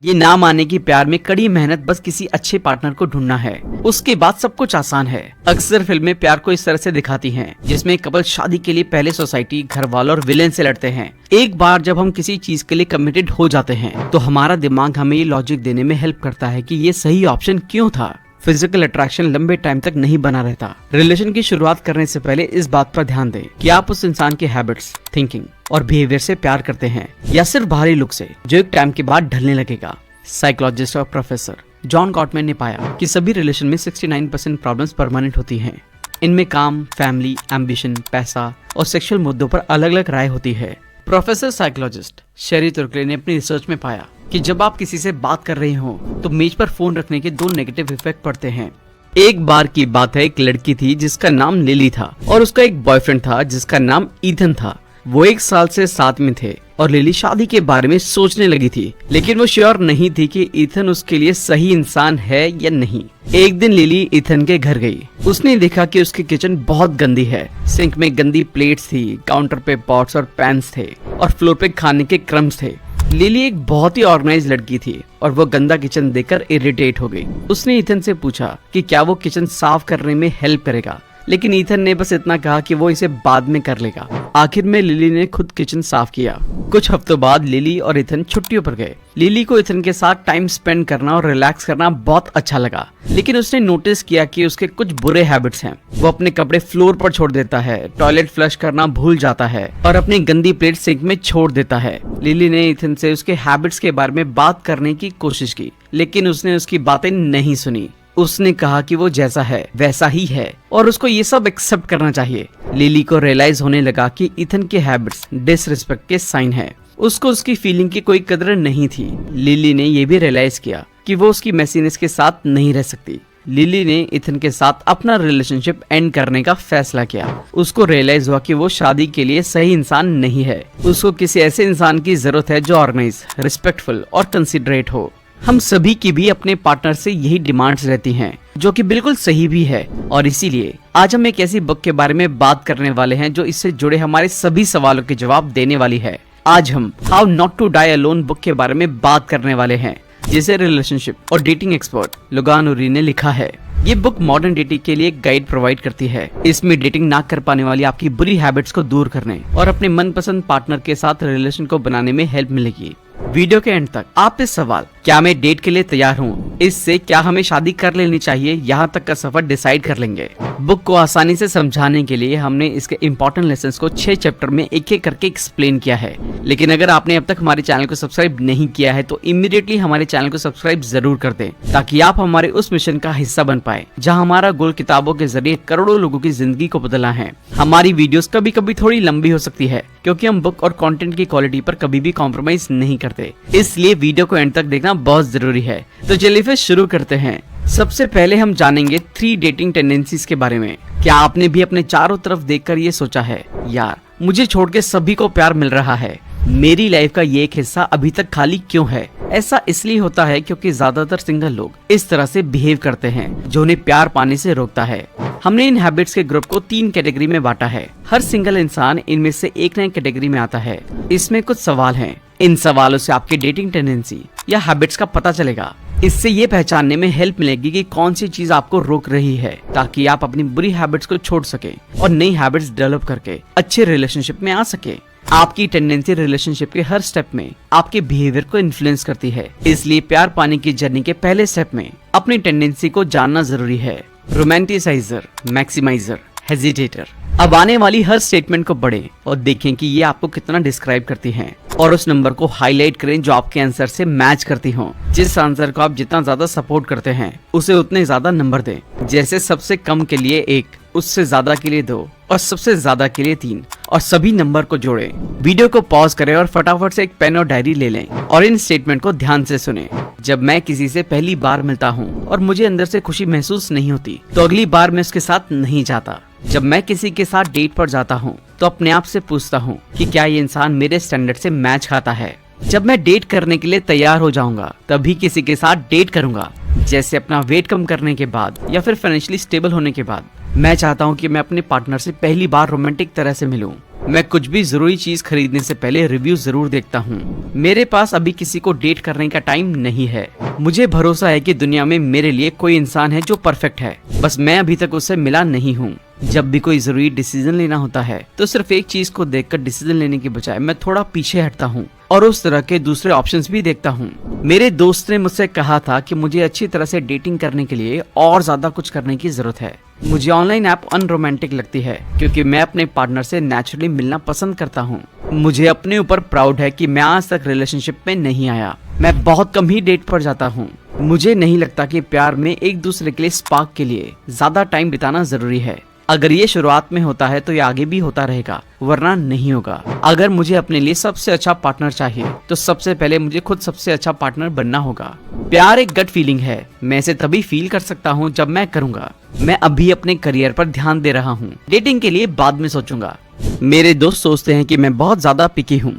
ये ना माने कि प्यार में कड़ी मेहनत बस किसी अच्छे पार्टनर को ढूंढना है, उसके बाद सब कुछ आसान है। अक्सर फिल्में प्यार को इस तरह से दिखाती हैं, जिसमें कपल शादी के लिए पहले सोसाइटी, घर वालों और विलेन से लड़ते हैं। एक बार जब हम किसी चीज के लिए कमिटेड हो जाते हैं, तो हमारा दिमाग हमें ये लॉजिक देने में हेल्प करता है कि ये सही ऑप्शन क्यों था। फिजिकल अट्रैक्शन लंबे टाइम तक नहीं बना रहता। रिलेशन की शुरुआत करने से पहले इस बात पर ध्यान दें कि आप उस इंसान के हैबिट्स, थिंकिंग और बिहेवियर से प्यार करते हैं या सिर्फ बाहरी लुक से, जो एक टाइम के बाद ढलने लगेगा। साइकोलॉजिस्ट और प्रोफेसर जॉन गॉटमैन ने पाया कि सभी रिलेशन में 69% प्रॉब्लम्स परमानेंट होती हैं। इनमें काम, फैमिली, एम्बिशन, पैसा और सेक्सुअल मुद्दों पर अलग अलग राय होती है। प्रोफेसर साइकोलॉजिस्ट शेरी तुर्कले ने अपनी रिसर्च में पाया कि जब आप किसी से बात कर रहे हो तो मेज पर फोन रखने के 2 नेगेटिव इफेक्ट पड़ते हैं। एक बार की बात है, एक लड़की थी जिसका नाम लिली था और उसका एक बॉयफ्रेंड था जिसका नाम ईथन था। वो 1 साल से साथ में थे और लिली शादी के बारे में सोचने लगी थी, लेकिन वो श्योर नहीं थी कि ईथन उसके लिए सही इंसान है या नहीं। एक दिन लिली ईथन के घर गई। उसने देखा कि उसकी किचन बहुत गंदी है। सिंक में गंदी प्लेट्स थी, काउंटर पे पॉट्स और पैन्स थे और फ्लोर पे खाने के क्रम्स थे। लिली एक बहुत ही ऑर्गेनाइज लड़की थी और वो गंदा किचन देखकर इरिटेट हो गई। उसने ईथन से पूछा कि क्या वो किचन साफ करने में हेल्प करेगा, लेकिन ईथन ने बस इतना कहा कि वो इसे बाद में कर लेगा। आखिर में लिली ने खुद किचन साफ किया। कुछ हफ्तों बाद लिली और ईथन छुट्टियों पर गए। लिली को ईथन के साथ टाइम स्पेंड करना और रिलैक्स करना बहुत अच्छा लगा, लेकिन उसने नोटिस किया कि उसके कुछ बुरे हैबिट्स हैं। वो अपने कपड़े फ्लोर पर छोड़ देता है, टॉयलेट फ्लश करना भूल जाता है और अपनी गंदी प्लेट सिंक में छोड़ देता है। लिली ने ईथन से उसके हैबिट्स के बारे में बात करने की कोशिश की, लेकिन उसने उसकी बातें नहीं सुनी। उसने कहा कि वो जैसा है वैसा ही है और उसको ये सब एक्सेप्ट करना चाहिए। लिली को रियलाइज होने लगा कि ईथन के हैबिट्स डिसरिस्पेक्ट के साइन है। उसको उसकी फीलिंग की कोई कदर नहीं थी। लिली ने ये भी रियलाइज किया कि वो उसकी मेसीनेस के साथ नहीं रह सकती। लिली ने ईथन के साथ अपना रिलेशनशिप एंड करने का फैसला किया। उसको रियलाइज हुआ कि वो शादी के लिए सही इंसान नहीं है। उसको किसी ऐसे इंसान की जरूरत है जो ऑर्गेनाइज, रिस्पेक्टफुल और कंसिडरेट हो। हम सभी की भी अपने पार्टनर से यही डिमांड्स रहती हैं, जो कि बिल्कुल सही भी है। और इसीलिए आज हम एक ऐसी बुक के बारे में बात करने वाले हैं जो इससे जुड़े हमारे सभी सवालों के जवाब देने वाली है। आज हम how not to die alone book के बारे में बात करने वाले हैं, जिसे रिलेशनशिप और डेटिंग एक्सपर्ट लोगान उरी ने लिखा है। ये बुक मॉडर्न डेटिंग के लिए एक गाइड प्रोवाइड करती है। इसमें डेटिंग ना कर पाने वाली आपकी बुरी हैबिट्स को दूर करने और अपने मनपसंद पार्टनर के साथ रिलेशन को बनाने में हेल्प मिलेगी। वीडियो के एंड तक आप इस सवाल, क्या मैं डेट के लिए तैयार हूँ, इससे क्या हमें शादी कर लेनी चाहिए, यहाँ तक का सफर डिसाइड कर लेंगे। बुक को आसानी से समझाने के लिए हमने इसके इम्पोर्टेंट लेसन्स को 6 चैप्टर में एक एक करके एक्सप्लेन किया है। लेकिन अगर आपने अब तक हमारे चैनल को सब्सक्राइब नहीं किया है तो इमीडिएटली हमारे चैनल को सब्सक्राइब जरूर कर दें, ताकि आप हमारे उस मिशन का हिस्सा बन पाए जहाँ हमारा गोल किताबों के जरिए करोड़ों लोगों की जिंदगी को बदलना है। हमारी वीडियोस कभी कभी थोड़ी लंबी हो सकती है, क्योंकि हम बुक और कंटेंट की क्वालिटी पर कभी भी कॉम्प्रोमाइज नहीं करते, इसलिए वीडियो को एंड तक देखना बहुत जरूरी है। तो चलिए फिर शुरू करते हैं। सबसे पहले हम जानेंगे 3 डेटिंग टेंडेंसीज के बारे में। क्या आपने भी अपने चारों तरफ देखकर ये सोचा है, यार मुझे छोड़ के सभी को प्यार मिल रहा है, मेरी लाइफ का ये एक हिस्सा अभी तक खाली क्यों है? ऐसा इसलिए होता है क्योंकि ज्यादातर सिंगल लोग इस तरह से बिहेव करते हैं, जो उन्हें प्यार पाने से रोकता है। हमने इन हैबिट्स के ग्रुप को 3 कैटेगरी में बांटा है। हर सिंगल इंसान इनमें से एक नई कैटेगरी में आता है। इसमें कुछ सवाल हैं। इन सवालों से आपकी डेटिंग टेंडेंसी या हैबिट्स का पता चलेगा। इससे ये पहचानने में हेल्प मिलेगी कि कौन सी चीज आपको रोक रही है, ताकि आप अपनी बुरी हैबिट्स को छोड़ सके और नई हैबिट्स डेवलप करके अच्छे रिलेशनशिप में आ सके। आपकी टेंडेंसी रिलेशनशिप के हर स्टेप में आपके बिहेवियर को इन्फ्लुएंस करती है, इसलिए प्यार पाने की जर्नी के पहले स्टेप में अपनी टेंडेंसी को जानना जरूरी है। रोमांटिसाइजर, मैक्सिमाइजर, हेजिटेटर। अब आने वाली हर स्टेटमेंट को पढ़ें और देखें कि ये आपको कितना डिस्क्राइब करती हैं, और उस नंबर को हाईलाइट करें जो आपके आंसर से मैच करती हो। जिस आंसर को आप जितना ज्यादा सपोर्ट करते हैं, उसे उतने ज्यादा नंबर दें। जैसे सबसे कम के लिए 1, उससे ज्यादा के लिए 2 और सबसे ज्यादा के लिए 3, और सभी नंबर को जोड़ें। वीडियो को पॉज करें और फटाफट से एक पेन और डायरी ले लें और इन स्टेटमेंट को ध्यान से सुनें। जब मैं किसी से पहली बार मिलता हूँ और मुझे अंदर से खुशी महसूस नहीं होती, तो अगली बार मैं उसके साथ नहीं जाता। जब मैं किसी के साथ डेट पर जाता हूँ तो अपने आप से पूछता हूँ कि क्या ये इंसान मेरे स्टैंडर्ड से मैच खाता है। जब मैं डेट करने के लिए तैयार हो जाऊंगा तभी किसी के साथ डेट करूंगा, जैसे अपना वेट कम करने के बाद या फिर फाइनेंशियली स्टेबल होने के बाद। मैं चाहता हूँ कि मैं अपने पार्टनर से पहली बार रोमांटिक तरह से मिलूं। मैं कुछ भी जरूरी चीज खरीदने से पहले रिव्यू जरूर देखता हूँ। मेरे पास अभी किसी को डेट करने का टाइम नहीं है। मुझे भरोसा है कि दुनिया में मेरे लिए कोई इंसान है जो परफेक्ट है, बस मैं अभी तक उससे मिला नहीं हूँ। जब भी कोई जरूरी डिसीजन लेना होता है तो सिर्फ एक चीज को देखकर डिसीजन लेने के बजाय मैं थोड़ा पीछे हटता हूँ और उस तरह के दूसरे ऑप्शंस भी देखता हूँ। मेरे दोस्त ने मुझसे कहा था कि मुझे अच्छी तरह से डेटिंग करने के लिए और ज्यादा कुछ करने की जरूरत है। मुझे ऑनलाइन ऐप अनरोमांटिक लगती है क्योंकि मैं अपने पार्टनर से नेचुरली मिलना पसंद करता हूँ। मुझे अपने ऊपर प्राउड है कि मैं आज तक रिलेशनशिप में नहीं आया। मैं बहुत कम ही डेट पर जाता हूँ। मुझे नहीं लगता कि प्यार में एक दूसरे के लिए स्पार्क के लिए ज्यादा टाइम बिताना जरूरी है। अगर ये शुरुआत में होता है तो ये आगे भी होता रहेगा, वरना नहीं होगा। अगर मुझे अपने लिए सबसे अच्छा पार्टनर चाहिए तो सबसे पहले मुझे खुद सबसे अच्छा पार्टनर बनना होगा। प्यार एक गट फीलिंग है, मैं इसे तभी फील कर सकता हूँ जब मैं करूँगा। मैं अभी अपने करियर पर ध्यान दे रहा हूँ, डेटिंग के लिए बाद में सोचूंगा। मेरे दोस्त सोचते हैं कि मैं बहुत ज्यादा पिकी हूँ।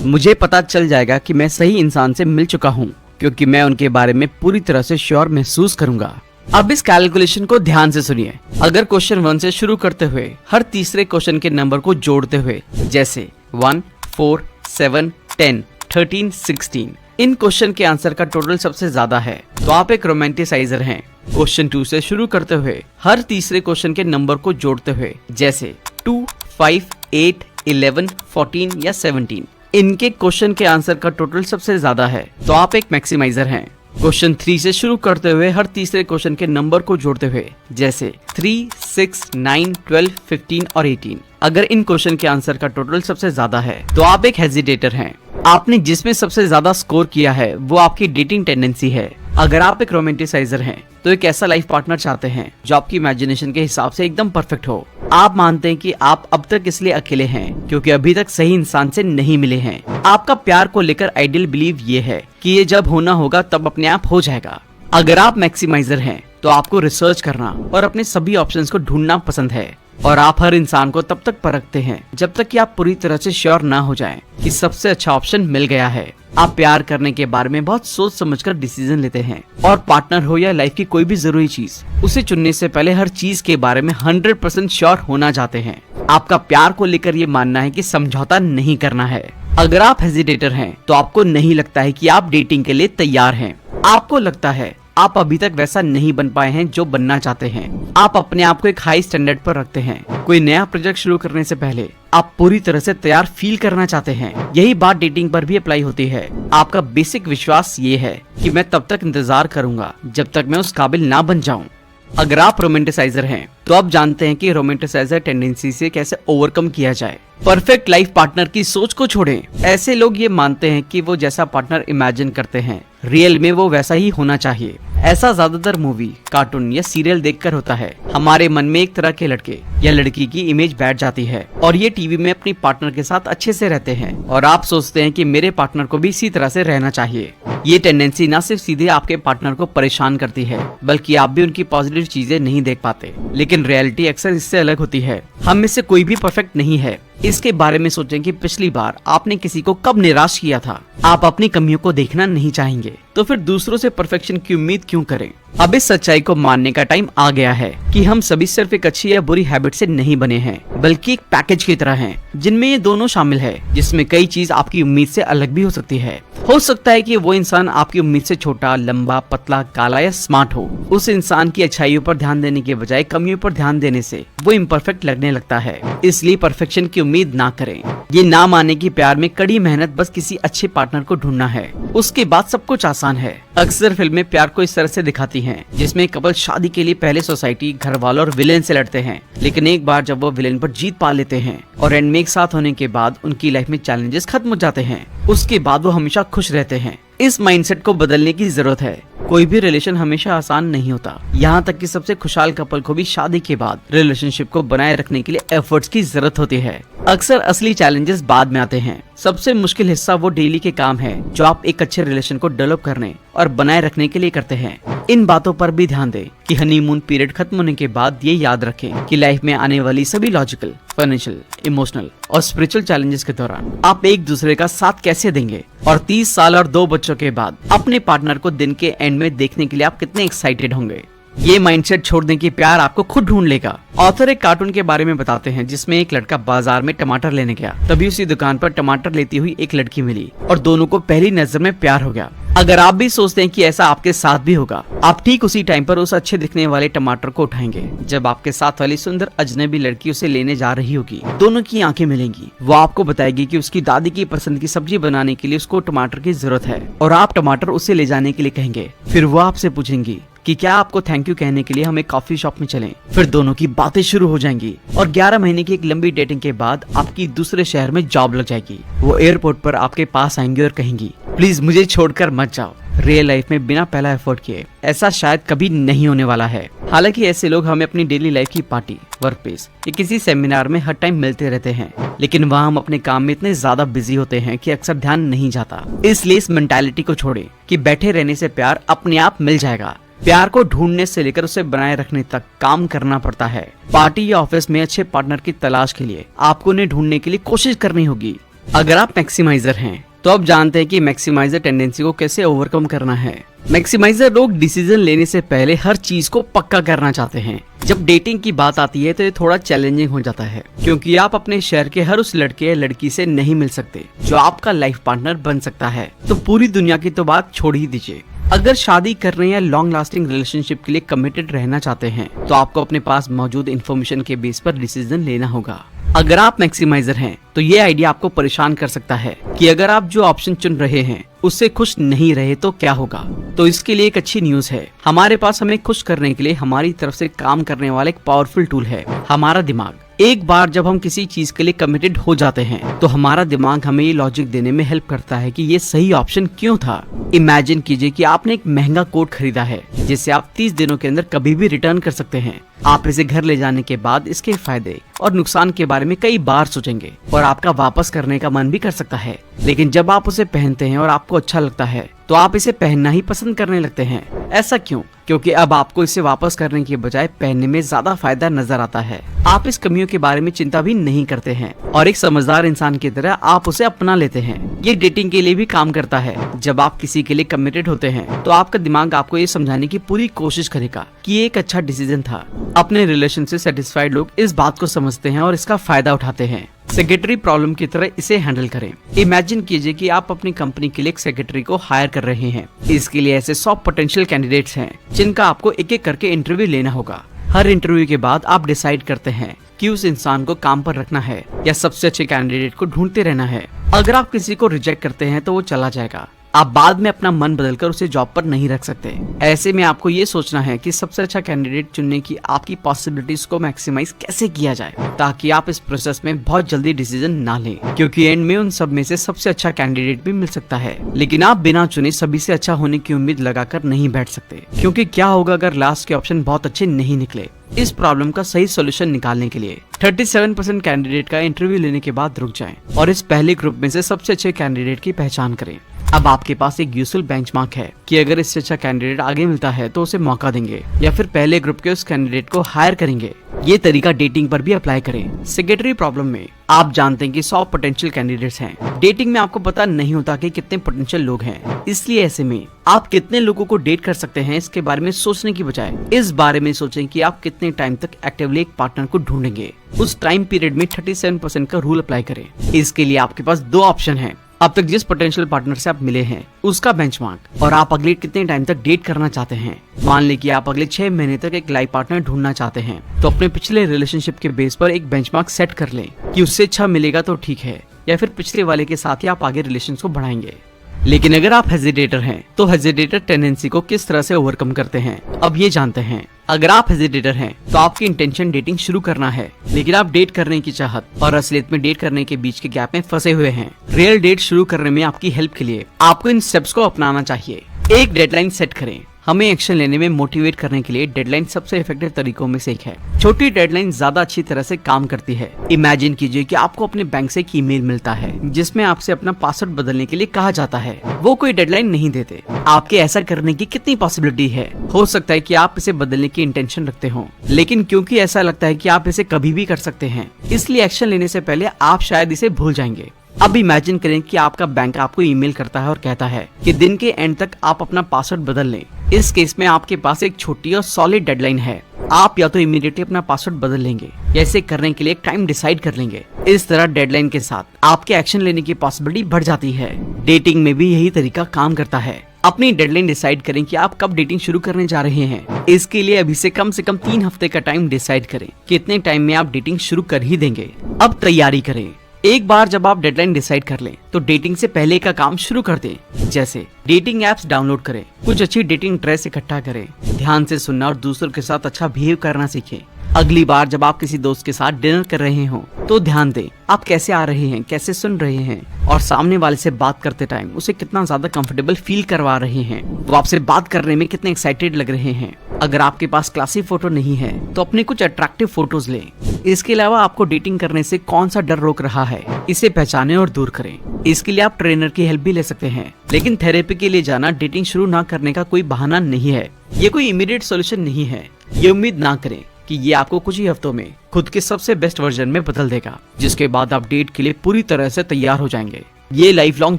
मुझे पता चल जाएगा कि मैं सही इंसान से मिल चुका हूँ क्योंकि मैं उनके बारे में पूरी तरह से श्योर महसूस करूंगा। अब इस कैलकुलेशन को ध्यान से सुनिए। अगर क्वेश्चन 1 से शुरू करते हुए हर तीसरे क्वेश्चन के नंबर को जोड़ते हुए, जैसे 1, 4, 7, 10, 13, 16, इन क्वेश्चन के आंसर का टोटल सबसे ज्यादा है तो आप एक रोमांटिसाइजर हैं। क्वेश्चन 2 से शुरू करते हुए हर तीसरे क्वेश्चन के नंबर को जोड़ते हुए, जैसे 2, 5, 8, 11, 14 या 17, इनके क्वेश्चन के आंसर का टोटल सबसे ज्यादा है तो आप एक मैक्सिमाइजर हैं। क्वेश्चन 3 से शुरू करते हुए हर तीसरे क्वेश्चन के नंबर को जोड़ते हुए, जैसे 3, 6, 9, 12, 15 और 18, अगर इन क्वेश्चन के आंसर का टोटल सबसे ज्यादा है तो आप एक हेजिटेटर हैं। आपने जिसमें सबसे ज्यादा स्कोर किया है वो आपकी डेटिंग टेंडेंसी है। अगर आप एक रोमांटिसाइजर हैं तो एक ऐसा लाइफ पार्टनर चाहते हैं जो आपकी इमेजिनेशन के हिसाब से एकदम परफेक्ट हो। आप मानते हैं कि आप अब तक इसलिए अकेले हैं क्योंकि अभी तक सही इंसान से नहीं मिले हैं। आपका प्यार को लेकर आइडियल बिलीव ये है कि ये जब होना होगा तब अपने आप हो जाएगा। अगर आप मैक्सिमाइजर हैं तो आपको रिसर्च करना और अपने सभी ऑप्शंस को ढूंढना पसंद है और आप हर इंसान को तब तक परखते हैं जब तक कि आप पूरी तरह से श्योर ना हो जाएं कि सबसे अच्छा ऑप्शन मिल गया है। आप प्यार करने के बारे में बहुत सोच समझकर डिसीजन लेते हैं और पार्टनर हो या लाइफ की कोई भी जरूरी चीज, उसे चुनने से पहले हर चीज के बारे में 100% श्योर होना चाहते हैं। आपका प्यार को लेकर ये मानना है कि समझौता नहीं करना है। अगर आप हेजिटेटर हैं तो आपको नहीं लगता है कि आप डेटिंग के लिए तैयार हैं। आपको लगता है आप अभी तक वैसा नहीं बन पाए हैं जो बनना चाहते हैं। आप अपने आप को एक हाई स्टैंडर्ड पर रखते हैं। कोई नया प्रोजेक्ट शुरू करने से पहले आप पूरी तरह से तैयार फील करना चाहते हैं। यही बात डेटिंग पर भी अप्लाई होती है। आपका बेसिक विश्वास ये है कि मैं तब तक इंतजार करूंगा जब तक मैं उस काबिल ना बन जाऊं। अगर आप रोमांटिसाइजर हैं तो आप जानते हैं कि रोमांटिसाइजर टेंडेंसी से कैसे ओवरकम किया जाए। परफेक्ट लाइफ पार्टनर की सोच को छोड़ें। ऐसे लोग ये मानते हैं कि वो जैसा पार्टनर इमेजिन करते हैं रियल में वो वैसा ही होना चाहिए। ऐसा ज्यादातर मूवी, कार्टून या सीरियल देखकर होता है। हमारे मन में एक तरह के लड़के या लड़की की इमेज बैठ जाती है और ये टीवी में अपनी पार्टनर के साथ अच्छे से रहते हैं और आप सोचते हैं कि मेरे पार्टनर को भी इसी तरह से रहना चाहिए। ये टेंडेंसी न सिर्फ सीधे आपके पार्टनर को परेशान करती है बल्कि आप भी उनकी पॉजिटिव चीजें नहीं देख पाते। लेकिन रियलिटी अक्सर इससे अलग होती है। हम में से कोई भी परफेक्ट नहीं है। इसके बारे में सोचें कि पिछली बार आपने किसी को कब निराश किया था। आप अपनी कमियों को देखना नहीं चाहेंगे तो फिर दूसरों से परफेक्शन की उम्मीद क्यों करें। अब इस सच्चाई को मानने का टाइम आ गया है कि हम सभी सिर्फ एक अच्छी या बुरी हैबिट से नहीं बने हैं बल्कि एक पैकेज की तरह हैं जिनमें ये दोनों शामिल है, जिसमें कई चीज आपकी उम्मीद से अलग भी हो सकती है। हो सकता है कि वो इंसान आपकी उम्मीद से छोटा, लंबा, पतला, काला या स्मार्ट हो। उस इंसान की अच्छाइयों पर ध्यान देने के बजाय कमियों पर ध्यान देने से वो इम्परफेक्ट लगने लगता है। इसलिए परफेक्शन की उम्मीद ना करें। ये ना माने कि प्यार में कड़ी मेहनत बस किसी अच्छे पार्टनर को ढूंढना है, उसके बाद सब कुछ आसान है। अक्सर फिल्में प्यार को इस तरह से दिखाती हैं जिसमें कपल शादी के लिए पहले सोसाइटी, घर वालों और विलेन से लड़ते हैं, लेकिन एक बार जब वो विलेन पर जीत पा लेते हैं और एंड में एक साथ होने के बाद उनकी लाइफ में चैलेंजेस खत्म हो जाते हैं, उसके बाद वो हमेशा खुश रहते हैं। इस माइंडसेट को बदलने की जरूरत है। कोई भी रिलेशन हमेशा आसान नहीं होता। यहाँ तक कि सबसे खुशहाल कपल को भी शादी के बाद रिलेशनशिप को बनाए रखने के लिए एफर्ट्स की जरूरत होती है। अक्सर असली चैलेंजेस बाद में आते हैं। सबसे मुश्किल हिस्सा वो डेली के काम है जो आप एक अच्छे रिलेशन को डेवलप करने और बनाए रखने के लिए करते हैं। इन बातों पर भी ध्यान दें कि हनीमून पीरियड खत्म होने के बाद ये याद रखें कि लाइफ में आने वाली सभी लॉजिकल, फाइनेंशियल, इमोशनल और स्पिरिचुअल चैलेंजेस के दौरान आप एक दूसरे का साथ कैसे देंगे और 30 साल और 2 बच्चों के बाद अपने पार्टनर को दिन के एंड में देखने के लिए आप कितने एक्साइटेड होंगे। ये माइंडसेट छोड़ दें कि प्यार आपको खुद ढूंढ लेगा। ऑथर एक कार्टून के बारे में बताते हैं जिसमें एक लड़का बाजार में टमाटर लेने गया। तभी उसी दुकान पर टमाटर लेती हुई एक लड़की मिली और दोनों को पहली नजर में प्यार हो गया। अगर आप भी सोचते हैं कि ऐसा आपके साथ भी होगा, आप ठीक उसी टाइम पर उस अच्छे दिखने वाले टमाटर को उठाएंगे जब आपके साथ वाली सुंदर अजनबी लड़की उसे लेने जा रही होगी। दोनों की आंखें मिलेंगी। वो आपको बताएगी कि उसकी दादी की पसंद की सब्जी बनाने के लिए उसको टमाटर की जरूरत है और आप टमाटर उसे ले जाने के लिए कहेंगे। फिर वो आपसे पूछेंगी कि क्या आपको थैंक यू कहने के लिए हमें कॉफी शॉप में चलें। फिर दोनों की बातें शुरू हो जाएंगी और 11 महीने की एक लंबी डेटिंग के बाद आपकी दूसरे शहर में जॉब लग जाएगी। वो एयरपोर्ट पर आपके पास आएंगे और कहेंगी, प्लीज मुझे छोड़कर मत जाओ। रियल लाइफ में बिना पहला एफर्ट किए ऐसा शायद कभी नहीं होने वाला है। हालांकि ऐसे लोग हमें अपनी डेली लाइफ की पार्टी, वर्क प्लेस या किसी सेमिनार में हर टाइम मिलते रहते हैं, लेकिन वहाँ हम अपने काम में इतने ज्यादा बिजी होते हैं कि अक्सर ध्यान नहीं जाता। इसलिए इस मेंटालिटी को छोड़े कि बैठे रहने से प्यार अपने आप मिल जाएगा। प्यार को ढूंढने से लेकर उसे बनाए रखने तक काम करना पड़ता है। पार्टी या ऑफिस में अच्छे पार्टनर की तलाश के लिए आपको उन्हें ढूंढने के लिए कोशिश करनी होगी। अगर आप मैक्सिमाइजर हैं तो आप जानते हैं कि मैक्सिमाइजर टेंडेंसी को कैसे ओवरकम करना है। मैक्सिमाइजर लोग डिसीजन लेने से पहले हर चीज को पक्का करना चाहते हैं। जब डेटिंग की बात आती है तो ये थोड़ा चैलेंजिंग हो जाता है, क्योंकि आप अपने शहर के हर उस लड़के या लड़की से नहीं मिल सकते जो आपका लाइफ पार्टनर बन सकता है। तो पूरी दुनिया की तो बात छोड़ ही दीजिए, अगर शादी करने या लॉन्ग लास्टिंग रिलेशनशिप के लिए कमिटेड रहना चाहते हैं तो आपको अपने पास मौजूद इन्फॉर्मेशन के बेस पर डिसीजन लेना होगा। अगर आप मैक्सिमाइजर हैं तो ये आइडिया आपको परेशान कर सकता है कि अगर आप जो ऑप्शन चुन रहे हैं उससे खुश नहीं रहे तो क्या होगा। तो इसके लिए एक अच्छी न्यूज है, हमारे पास हमें खुश करने के लिए हमारी तरफ से काम करने वाला एक पावरफुल टूल है, हमारा दिमाग। एक बार जब हम किसी चीज के लिए कमिटेड हो जाते हैं तो हमारा दिमाग हमें ये लॉजिक देने में हेल्प करता है कि ये सही ऑप्शन क्यों था। इमेजिन कीजिए कि आपने एक महंगा कोट खरीदा है जिसे आप 30 दिनों के अंदर कभी भी रिटर्न कर सकते हैं। आप इसे घर ले जाने के बाद इसके फायदे और नुकसान के बारे में कई बार सोचेंगे और आपका वापस करने का मन भी कर सकता है। लेकिन जब आप उसे पहनते हैं और आपको अच्छा लगता है तो आप इसे पहनना ही पसंद करने लगते हैं। ऐसा क्यों? क्योंकि अब आपको इसे वापस करने के बजाय पहनने में ज्यादा फायदा नजर आता है। आप इस कमियों के बारे में चिंता भी नहीं करते हैं और एक समझदार इंसान की तरह आप उसे अपना लेते हैं। ये डेटिंग के लिए भी काम करता है। जब आप किसी के लिए कमिटेड होते हैं तो आपका दिमाग आपको ये समझाने की पूरी कोशिश करेगा कि ये एक अच्छा डिसीजन था। अपने रिलेशन से सेटिस्फाइड लोग इस बात को समझते हैं और इसका फायदा उठाते हैं। सेक्रेटरी प्रॉब्लम की तरह इसे हैंडल करें। इमेजिन कीजिए कि आप अपनी कंपनी के लिए एक सेक्रेटरी को हायर कर रहे हैं। इसके लिए ऐसे 100 पोटेंशियल कैंडिडेट्स हैं जिनका आपको एक एक करके इंटरव्यू लेना होगा। हर इंटरव्यू के बाद आप डिसाइड करते हैं कि उस इंसान को काम पर रखना है या सबसे अच्छे कैंडिडेट को ढूंढते रहना है। अगर आप किसी को रिजेक्ट करते हैं तो वो चला जाएगा। आप बाद में अपना मन बदलकर उसे जॉब पर नहीं रख सकते। ऐसे में आपको ये सोचना है कि सबसे अच्छा कैंडिडेट चुनने की आपकी पॉसिबिलिटीज को मैक्सिमाइज कैसे किया जाए, ताकि आप इस प्रोसेस में बहुत जल्दी डिसीजन ना लें, क्योंकि एंड में उन सब में से सबसे अच्छा कैंडिडेट भी मिल सकता है। लेकिन आप बिना चुने सभी से अच्छा होने की उम्मीद लगाकर नहीं बैठ सकते, क्योंकि क्या होगा अगर लास्ट के ऑप्शन बहुत अच्छे नहीं निकले। इस प्रॉब्लम का सही सॉल्यूशन निकालने के लिए 37% कैंडिडेट का इंटरव्यू लेने के बाद रुक जाएं और इस पहले ग्रुप में से सबसे अच्छे कैंडिडेट की पहचान करें। अब आपके पास एक यूजफुल बेंचमार्क है कि अगर इससे अच्छा कैंडिडेट आगे मिलता है तो उसे मौका देंगे या फिर पहले ग्रुप के उस कैंडिडेट को हायर करेंगे। ये तरीका डेटिंग पर भी अप्लाई करें। सेक्रेटरी प्रॉब्लम में आप जानते हैं कि 100 पोटेंशियल कैंडिडेट्स हैं। डेटिंग में आपको पता नहीं होता कि कितने पोटेंशियल लोग हैं, इसलिए ऐसे में आप कितने लोगों को डेट कर सकते हैं इसके बारे में सोचने की बजाय इस बारे में सोचें कि आप कितने टाइम तक एक्टिवली एक पार्टनर को ढूंढेंगे। उस टाइम पीरियड में 37% का रूल अप्लाई करें। इसके लिए आपके पास 2 ऑप्शन हैं। अब तक जिस पोटेंशियल पार्टनर से आप मिले हैं उसका बेंचमार्क और आप अगले कितने टाइम तक डेट करना चाहते हैं। मान लें कि आप अगले 6 महीने तक एक लाइफ पार्टनर ढूंढना चाहते हैं तो अपने पिछले रिलेशनशिप के बेस पर एक बेंचमार्क सेट कर लें कि उससे अच्छा मिलेगा तो ठीक है, या फिर पिछले वाले के साथ ही आप आगे रिलेशन को बढ़ाएंगे। लेकिन अगर आप हेजिटेटर हैं तो हेजिटेटर टेंडेंसी को किस तरह से ओवरकम करते हैं, अब ये जानते हैं। अगर आप हेजिटेटर हैं तो आपकी इंटेंशन डेटिंग शुरू करना है, लेकिन आप डेट करने की चाहत और असलियत में डेट करने के बीच के गैप में फंसे हुए हैं। रियल डेट शुरू करने में आपकी हेल्प के लिए आपको इन स्टेप्स को अपनाना चाहिए। एक डेडलाइन सेट करें। हमें एक्शन लेने में मोटिवेट करने के लिए डेडलाइन सबसे इफेक्टिव तरीकों में से एक है। छोटी डेडलाइन ज्यादा अच्छी तरह से काम करती है। इमेजिन कीजिए कि आपको अपने बैंक से एक ईमेल मिलता है जिसमें आपसे अपना पासवर्ड बदलने के लिए कहा जाता है। वो कोई डेडलाइन नहीं देते। आपके ऐसा करने की कितनी पॉसिबिलिटी है? हो सकता है कि आप इसे बदलने की इंटेंशन रखते हो, लेकिन क्योंकि ऐसा लगता है कि आप इसे कभी भी कर सकते हैं, इसलिए एक्शन लेने से पहले आप शायद इसे भूल जाएंगे। अब इमेजिन करें कि आपका बैंक आपको ईमेल करता है और कहता है कि दिन के एंड तक आप अपना पासवर्ड बदल लें। इस केस में आपके पास एक छोटी और सॉलिड डेडलाइन है। आप या तो इमीडिएटली अपना पासवर्ड बदल लेंगे या इसे करने के लिए एक टाइम डिसाइड कर लेंगे। इस तरह डेडलाइन के साथ आपके एक्शन लेने की पॉसिबिलिटी बढ़ जाती है। डेटिंग में भी यही तरीका काम करता है। अपनी डेडलाइन डिसाइड करें कि आप कब डेटिंग शुरू करने जा रहे हैं। इसके लिए अभी से कम 3 हफ्ते का टाइम डिसाइड करें कि इतने टाइम में आप डेटिंग शुरू कर ही देंगे। अब तैयारी करें। एक बार जब आप डेडलाइन डिसाइड कर लें तो डेटिंग से पहले का काम शुरू कर दें। जैसे डेटिंग एप्स डाउनलोड करें, कुछ अच्छी डेटिंग ड्रेस इकट्ठा करें, ध्यान से सुनना और दूसरों के साथ अच्छा बिहेव करना सीखें। अगली बार जब आप किसी दोस्त के साथ डिनर कर रहे हो तो ध्यान दें आप कैसे आ रहे हैं, कैसे सुन रहे हैं और सामने वाले से बात करते टाइम उसे कितना ज्यादा कंफर्टेबल फील करवा रहे हैं, वो आपसे बात करने में कितने एक्साइटेड लग रहे हैं। अगर आपके पास क्लासी फोटो नहीं है तो अपने कुछ अट्रैक्टिव फोटोज लें। इसके अलावा आपको डेटिंग करने से कौन सा डर रोक रहा है, इसे पहचानें और दूर करें। इसके लिए आप ट्रेनर की हेल्प भी ले सकते हैं, लेकिन थेरेपी के लिए जाना डेटिंग शुरू ना करने का कोई बहाना नहीं है। ये कोई इमीडिएट सॉल्यूशन नहीं है। ये उम्मीद ना करें कि ये आपको कुछ ही हफ्तों में खुद के सबसे बेस्ट वर्जन में बदल देगा, जिसके बाद आप डेट के लिए पूरी तरह से तैयार हो जाएंगे। ये लाइफ लॉन्ग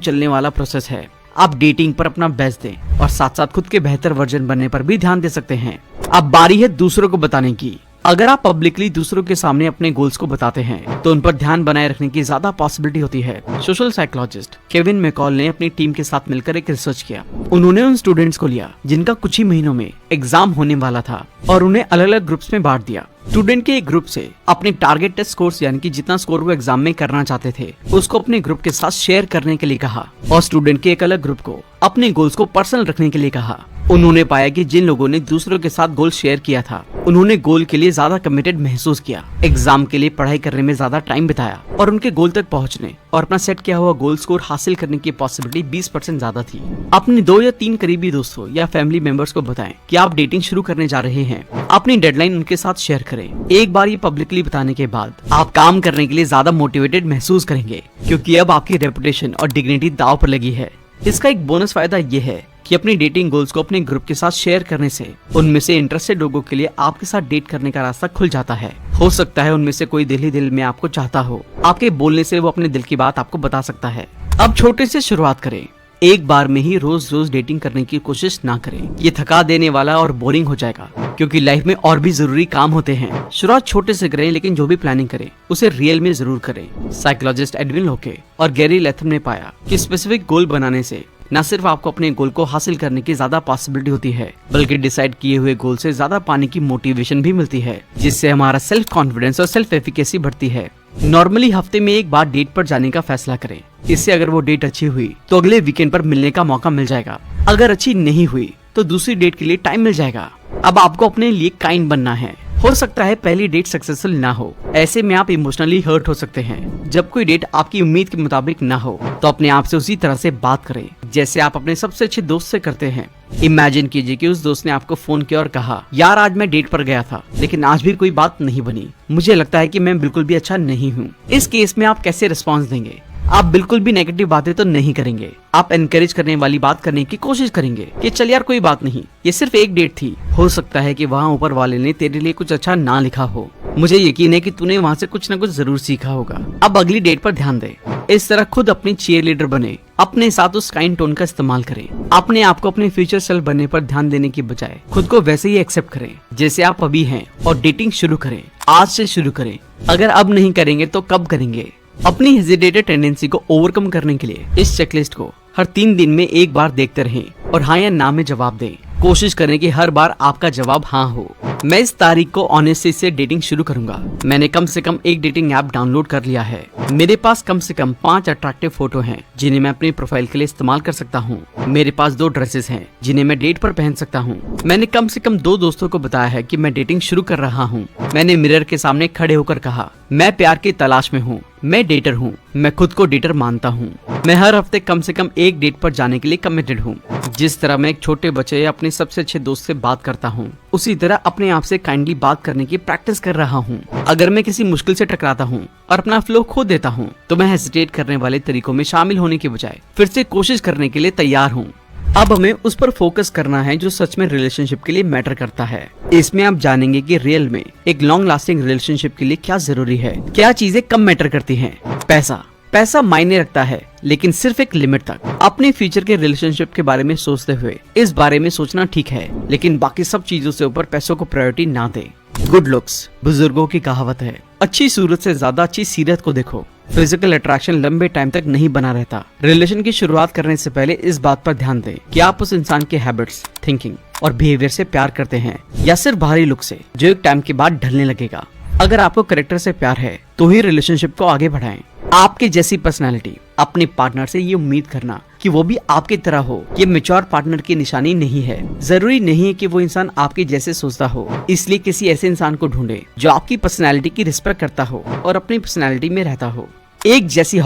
चलने वाला प्रोसेस है। आप डेटिंग पर अपना बेस्ट दें और साथ साथ खुद के बेहतर वर्जन बनने पर भी ध्यान दे सकते हैं। अब बारी है दूसरों को बताने की। अगर आप पब्लिकली दूसरों के सामने अपने गोल्स को बताते हैं तो उन पर ध्यान बनाए रखने की ज्यादा पॉसिबिलिटी होती है। सोशल साइकोलॉजिस्ट केविन मैकॉल ने अपनी टीम के साथ मिलकर एक रिसर्च किया। उन्होंने उन स्टूडेंट्स को लिया जिनका कुछ ही महीनों में एग्जाम होने वाला था और उन्हें अलग अलग ग्रुप्स में बांट दिया। स्टूडेंट के एक ग्रुप से अपने टारगेट टेस्ट स्कोर्स यानी कि जितना स्कोर वो एग्जाम में करना चाहते थे उसको अपने ग्रुप के साथ शेयर करने के लिए कहा और स्टूडेंट के एक अलग ग्रुप को अपने गोल्स को पर्सनल रखने के लिए कहा। उन्होंने पाया कि जिन लोगों ने दूसरों के साथ गोल शेयर किया था उन्होंने गोल के लिए ज्यादा कमिटेड महसूस किया, एग्जाम के लिए पढ़ाई करने में ज्यादा टाइम बिताया और उनके गोल तक पहुंचने और अपना सेट किया हुआ गोल स्कोर हासिल करने की पॉसिबिलिटी 20% ज्यादा थी। अपने 2 या 3 करीबी दोस्तों या फैमिली मेंबर्स को बताएं कि आप डेटिंग शुरू करने जा रहे हैं। अपनी डेडलाइन उनके साथ शेयर करें। एक बार ये पब्लिकली बताने के बाद आप काम करने के लिए ज्यादा मोटिवेटेड महसूस करेंगे, क्योंकि अब आपकी रेपुटेशन और डिग्निटी दांव पर लगी है। इसका एक बोनस फायदा ये है कि अपनी डेटिंग गोल्स को अपने ग्रुप के साथ शेयर करने से उनमें से इंटरेस्टेड लोगों के लिए आपके साथ डेट करने का रास्ता खुल जाता है। हो सकता है उनमें से कोई दिल ही दिल में आपको चाहता हो। आपके बोलने से वो अपने दिल की बात आपको बता सकता है। अब छोटे से शुरुआत करें। एक बार में ही रोज रोज डेटिंग करने की कोशिश ना करें। ये थका देने वाला और बोरिंग हो जाएगा, क्योंकि लाइफ में और भी जरूरी काम होते हैं। शुरुआत छोटे से करें, लेकिन जो भी प्लानिंग करें उसे रियल में जरूर करें। साइकोलॉजिस्ट एडविन लोके और गैरी लेथम ने पाया कि स्पेसिफिक गोल बनाने से न सिर्फ आपको अपने गोल को हासिल करने की ज्यादा पॉसिबिलिटी होती है, बल्कि डिसाइड किए हुए गोल से ज्यादा पाने की मोटिवेशन भी मिलती है, जिससे हमारा सेल्फ कॉन्फिडेंस और सेल्फ एफिकेसी बढ़ती है। नॉर्मली हफ्ते में एक बार डेट पर जाने का फैसला करें। इससे अगर वो डेट अच्छी हुई तो अगले वीकेंड पर मिलने का मौका मिल जाएगा। अगर अच्छी नहीं हुई तो दूसरी डेट के लिए टाइम मिल जाएगा। अब आपको अपने लिए काइंड बनना है। हो सकता है पहली डेट सक्सेसफुल ना हो, ऐसे में आप इमोशनली हर्ट हो सकते हैं। जब कोई डेट आपकी उम्मीद के मुताबिक ना हो तो अपने आप से उसी तरह से बात करें जैसे आप अपने सबसे अच्छे दोस्त से करते हैं। इमेजिन कीजिए कि उस दोस्त ने आपको फोन किया और कहा, यार आज मैं डेट पर गया था लेकिन आज भी कोई बात नहीं बनी, मुझे लगता है कि मैं बिल्कुल भी अच्छा नहीं हूँ। इस केस में आप कैसे रिस्पॉन्स देंगे? आप बिल्कुल भी नेगेटिव बातें तो नहीं करेंगे। आप एनकरेज करने वाली बात करने की कोशिश करेंगे कि चल यार कोई बात नहीं, ये सिर्फ एक डेट थी, हो सकता है कि वहाँ ऊपर वाले ने तेरे लिए कुछ अच्छा ना लिखा हो, मुझे यकीन है कि तूने वहाँ से कुछ न कुछ जरूर सीखा होगा, अब अगली डेट पर ध्यान दे। इस तरह खुद अपनी चीयर लीडर बने, अपने साथ उस काइंड टोन का इस्तेमाल करें। अपने आप को अपने फ्यूचर सेल्फ बनने पर ध्यान देने की बजाय खुद को वैसे ही एक्सेप्ट करें जैसे आप अभी हैं और डेटिंग शुरू करें। आज से शुरू करें। अगर अब नहीं करेंगे तो कब करेंगे? अपनी हेजिटेटेड टेंडेंसी को ओवरकम करने के लिए इस चेकलिस्ट को हर 3 दिन में एक बार देखते रहें और हाँ या ना में जवाब दें। कोशिश करें कि हर बार आपका जवाब हाँ हो। मैं इस तारीख को ऑनेस्टी से डेटिंग शुरू करूंगा। मैंने कम से कम एक डेटिंग ऐप डाउनलोड कर लिया है। मेरे पास कम से कम 5 अट्रैक्टिव फोटो हैं जिन्हें मैं अपनी प्रोफाइल के लिए इस्तेमाल कर सकता हूँ। मेरे पास 2 ड्रेसेस हैं जिन्हें मैं डेट पर पहन सकता हूँ। मैंने कम से कम 2 दोस्तों को बताया है कि मैं डेटिंग शुरू कर रहा हूँ। मैंने मिरर के सामने खड़े होकर कहा, मैं प्यार की तलाश में हूँ, मैं डेटर हूँ, मैं खुद को डेटर मानता हूँ, मैं हर हफ्ते कम से कम एक डेट पर जाने के लिए कमिटेड हूँ। जिस तरह मैं एक छोटे बच्चे या अपने सबसे अच्छे दोस्त से बात करता हूँ, उसी तरह अपने आप से काइंडली बात करने की प्रैक्टिस कर रहा हूँ। अगर मैं किसी मुश्किल से टकराता हूँ और अपना फ्लो खो देता हूँ तो मैं हेजिटेट करने वाले तरीकों में शामिल होने के बजाय फिर से कोशिश करने के लिए तैयार हूँ। अब हमें उस पर फोकस करना है जो सच में रिलेशनशिप के लिए मैटर करता है। इसमें आप जानेंगे कि रियल में एक लॉन्ग लास्टिंग रिलेशनशिप के लिए क्या जरूरी है, क्या चीजें कम मैटर करती हैं। पैसा, पैसा मायने रखता है, लेकिन सिर्फ एक लिमिट तक। अपने फ्यूचर के रिलेशनशिप के बारे में सोचते हुए इस बारे में सोचना ठीक है, लेकिन बाकी सब चीजों से ऊपर पैसों को प्रायोरिटी ना दे। गुड लुक्स, बुजुर्गों की कहावत है, अच्छी सूरत से ज्यादा अच्छी सीरत को देखो। फिजिकल अट्रैक्शन लंबे टाइम तक नहीं बना रहता। रिलेशन की शुरुआत करने से पहले इस बात पर ध्यान दें कि आप उस इंसान के हैबिट्स, थिंकिंग और बिहेवियर से प्यार करते हैं या सिर्फ बाहरी लुक से, जो एक टाइम के बाद ढलने लगेगा। अगर आपको कैरेक्टर से प्यार है तो ही रिलेशनशिप को आगे बढ़ाएं। आपके जैसी पर्सनालिटी, अपने पार्टनर से ये उम्मीद करना कि वो भी आपकी तरह हो, ये मैच्योर पार्टनर की निशानी नहीं है। जरूरी नहीं है कि वो इंसान आपके जैसे सोचता हो, इसलिए किसी ऐसे इंसान को ढूंढे जो आपकी पर्सनालिटी की रिस्पेक्ट करता हो और अपनी पर्सनालिटी में रहता हो। एक जैसी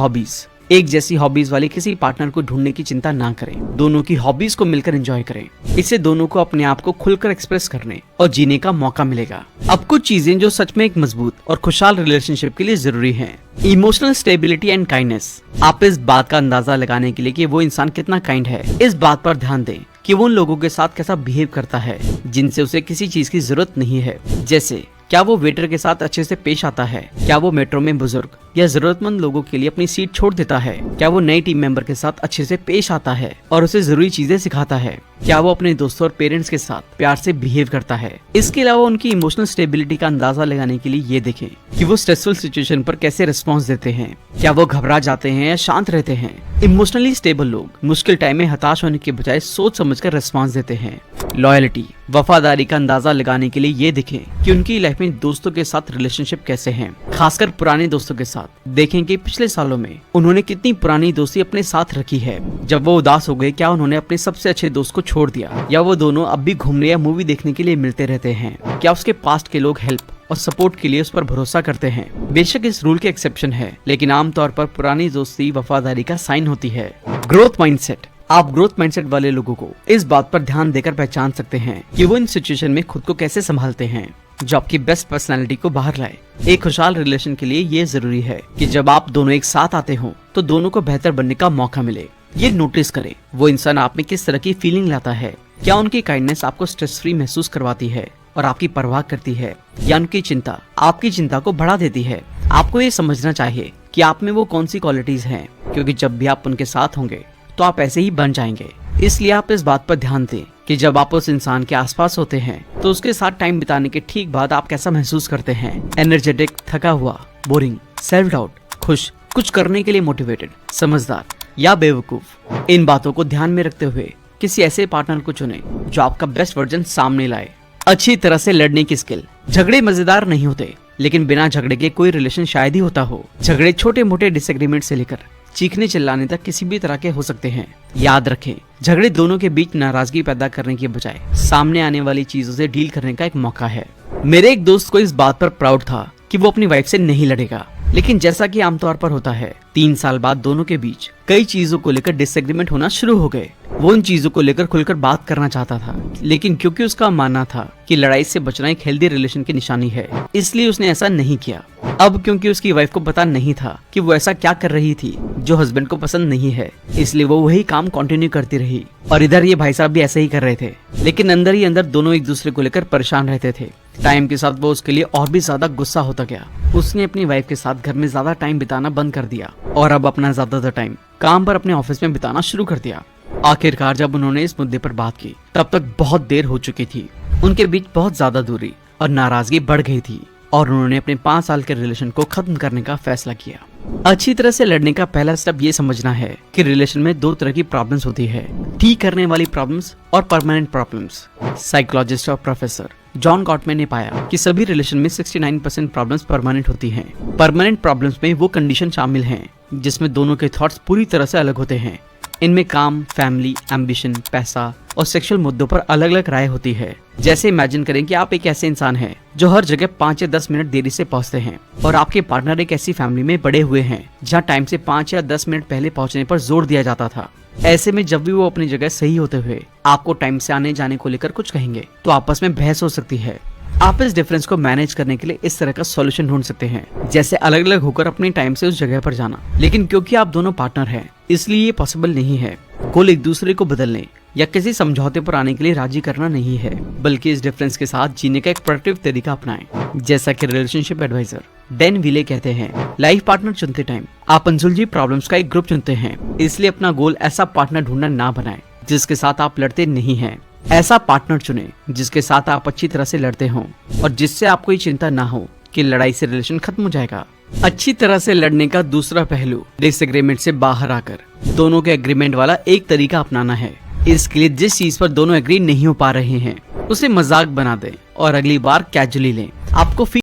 हॉबीज वाले किसी पार्टनर को ढूंढने की चिंता ना करें। दोनों की हॉबीज को मिलकर एंजॉय करें। इससे दोनों को अपने आप को खुलकर एक्सप्रेस करने और जीने का मौका मिलेगा। अब कुछ चीजें जो सच में एक मजबूत और खुशहाल रिलेशनशिप के लिए जरूरी हैं। Emotional stability and kindness. आप इस बात का अंदाजा लगाने के लिए कि वो इंसान कितना काइंड है, इस बात पर ध्यान दें कि वो उन लोगों के साथ कैसा बिहेव करता है जिनसे उसे किसी चीज की जरूरत नहीं है। जैसे क्या वो वेटर के साथ अच्छे से पेश आता है, क्या वो मेट्रो में बुजुर्ग या जरूरतमंद लोगों के लिए अपनी सीट छोड़ देता है, क्या वो नए टीम मेंबर के साथ अच्छे से पेश आता है और उसे जरूरी चीजें सिखाता है, क्या वो अपने दोस्तों और पेरेंट्स के साथ प्यार से बिहेव करता है। इसके अलावा उनकी इमोशनल स्टेबिलिटी का अंदाजा लगाने के लिए ये देखें कि वो स्ट्रेसफुल सिचुएशन पर कैसे रिस्पॉन्स देते हैं, क्या वो घबरा जाते हैं या शांत रहते हैं। इमोशनली स्टेबल लोग मुश्किल टाइम में हताश होने के बजाय सोच समझकर रिस्पॉन्स देते हैं। लॉयल्टी, वफादारी का अंदाजा लगाने के लिए ये देखें कि उनकी लाइफ में दोस्तों के साथ रिलेशनशिप कैसे हैं, खासकर पुराने दोस्तों के साथ। देखें कि पिछले सालों में उन्होंने कितनी पुरानी दोस्ती अपने साथ रखी है। जब वो उदास हो गए, क्या उन्होंने अपने सबसे अच्छे दोस्त को छोड़ दिया, या वो दोनों अब भी घूमने या मूवी देखने के लिए मिलते रहते हैं। क्या उसके पास्ट के लोग हेल्प और सपोर्ट के लिए उस पर भरोसा करते हैं। बेशक इस रूल के एक्सेप्शन है, लेकिन आमतौर पर पुरानी दोस्ती वफादारी का साइन होती है। Growth mindset. आप ग्रोथ माइंडसेट वाले लोगों को इस बात पर ध्यान देकर पहचान सकते हैं कि वो इन सिचुएशन में खुद को कैसे संभालते हैं, जो आपकी बेस्ट पर्सनालिटी को बाहर लाए। एक खुशहाल रिलेशन के लिए ये जरूरी है कि जब आप दोनों एक साथ आते हो तो दोनों को बेहतर बनने का मौका मिले। ये नोटिस करें वो इंसान आप में किस तरह की फीलिंग लाता है। क्या उनकी काइंडनेस आपको स्ट्रेस फ्री महसूस करवाती है और आपकी परवाह करती है, या उनकी चिंता आपकी चिंता को बढ़ा देती है। आपको ये समझना चाहिए कि आप में वो कौन सी क्वालिटीज हैं, क्योंकि जब भी आप उनके साथ होंगे तो आप ऐसे ही बन जाएंगे। इसलिए आप इस बात पर ध्यान दें कि जब आप उस इंसान के आसपास होते हैं तो उसके साथ टाइम बिताने के ठीक बाद आप कैसा महसूस करते हैं। एनर्जेटिक, थका हुआ, बोरिंग, सेल्फ डाउट, खुश, कुछ करने के लिए मोटिवेटेड, समझदार या बेवकूफ। इन बातों को ध्यान में रखते हुए किसी ऐसे पार्टनर को चुनें जो आपका बेस्ट वर्जन सामने लाए। अच्छी तरह से लड़ने की स्किल। झगड़े मजेदार नहीं होते, लेकिन बिना झगड़े के कोई रिलेशन शायद ही होता हो। झगड़े छोटे मोटे डिसएग्रीमेंट से लेकर चीखने चिल्लाने तक किसी भी तरह के हो सकते हैं। याद रखें, झगड़े दोनों के बीच नाराजगी पैदा करने के बजाय सामने आने वाली चीजों से डील करने का एक मौका है। मेरे एक दोस्त को इस बात पर प्राउड था कि वो अपनी वाइफ से नहीं लड़ेगा, लेकिन जैसा कि आमतौर पर होता है, 3 साल बाद दोनों के बीच कई चीजों को लेकर डिसएग्रीमेंट होना शुरू हो गए। वो उन चीजों को लेकर खुलकर बात करना चाहता था, लेकिन क्योंकि उसका मानना था कि लड़ाई से बचना एक हेल्दी रिलेशन की निशानी है, इसलिए उसने ऐसा नहीं किया। अब क्योंकि उसकी वाइफ को पता नहीं था कि वो ऐसा क्या कर रही थी जो हस्बैंड को पसंद नहीं है, इसलिए वो वही काम कंटिन्यू करती रही। और इधर ये भाई साहब भी ऐसे ही कर रहे थे, लेकिन अंदर ही अंदर दोनों एक दूसरे को लेकर परेशान रहते थे। टाइम के साथ वो उसके लिए और भी ज्यादा गुस्सा होता गया। उसने अपनी वाइफ के साथ घर में ज्यादा टाइम बिताना बंद कर दिया और अब अपना ज्यादातर टाइम काम पर अपने ऑफिस में बिताना शुरू कर दिया। आखिरकार जब उन्होंने इस मुद्दे पर बात की, तब तक बहुत देर हो चुकी थी। उनके बीच बहुत ज्यादा दूरी और नाराजगी बढ़ गई थी और उन्होंने अपने 5 साल के रिलेशन को खत्म करने का फैसला किया। अच्छी तरह से लड़ने का पहला स्टेप ये समझना है कि रिलेशन में 2 तरह की प्रॉब्लम्स होती है, ठीक करने वाली प्रॉब्लम्स और परमानेंट प्रॉब्लम्स। साइकोलॉजिस्ट और प्रोफेसर जॉन गॉटमैन ने पाया कि सभी रिलेशन में 69% प्रॉब्लम्स परमानेंट होती हैं। परमानेंट प्रॉब्लम्स में वो कंडीशन शामिल हैं जिसमें दोनों के थॉट्स पूरी तरह से अलग होते हैं। इनमें काम, फैमिली, एम्बिशन, पैसा और सेक्सुअल मुद्दों पर अलग अलग राय होती है। जैसे इमेजिन करें कि आप एक ऐसे इंसान हैं जो हर जगह 5 या 10 मिनट देरी से पहुंचते हैं, और आपके पार्टनर एक ऐसी फैमिली में बड़े हुए हैं जहां टाइम से 5 या 10 मिनट पहले पहुंचने पर जोर दिया जाता था। ऐसे में जब भी वो अपनी जगह सही होते हुए आपको टाइम से आने जाने को लेकर कुछ कहेंगे तो आपस में बहस हो सकती है। आप इस डिफरेंस को मैनेज करने के लिए इस तरह का सॉल्यूशन ढूंढ सकते हैं, जैसे अलग अलग होकर अपने टाइम से उस जगह पर जाना। लेकिन क्योंकि आप दोनों पार्टनर हैं, इसलिए ये पॉसिबल नहीं है। गोल एक दूसरे को बदलने या किसी समझौते पर आने के लिए राजी करना नहीं है, बल्कि इस डिफरेंस के साथ जीने का एक प्रोडक्टिव तरीका अपनाएं। जैसा कि रिलेशनशिप एडवाइजर डैन विले कहते हैं, लाइफ पार्टनर चुनते टाइम आप अनसुलझी प्रॉब्लम्स का एक ग्रुप चुनते हैं, इसलिए अपना गोल ऐसा पार्टनर ढूंढना ना बनाएं जिसके साथ आप लड़ते नहीं हैं। ऐसा पार्टनर चुने जिसके साथ आप अच्छी तरह से लड़ते हों और जिससे आपको ये चिंता ना हो कि लड़ाई से रिलेशन खत्म हो जाएगा। अच्छी तरह से लड़ने का दूसरा पहलू डिसएग्रीमेंट से बाहर आकर दोनों के एग्रीमेंट वाला एक तरीका अपनाना है। इसके लिए जिस चीज पर दोनों एग्री नहीं हो पा रहे हैं उसे मजाक बना दें और अगली बार कैजुअली लें। आपको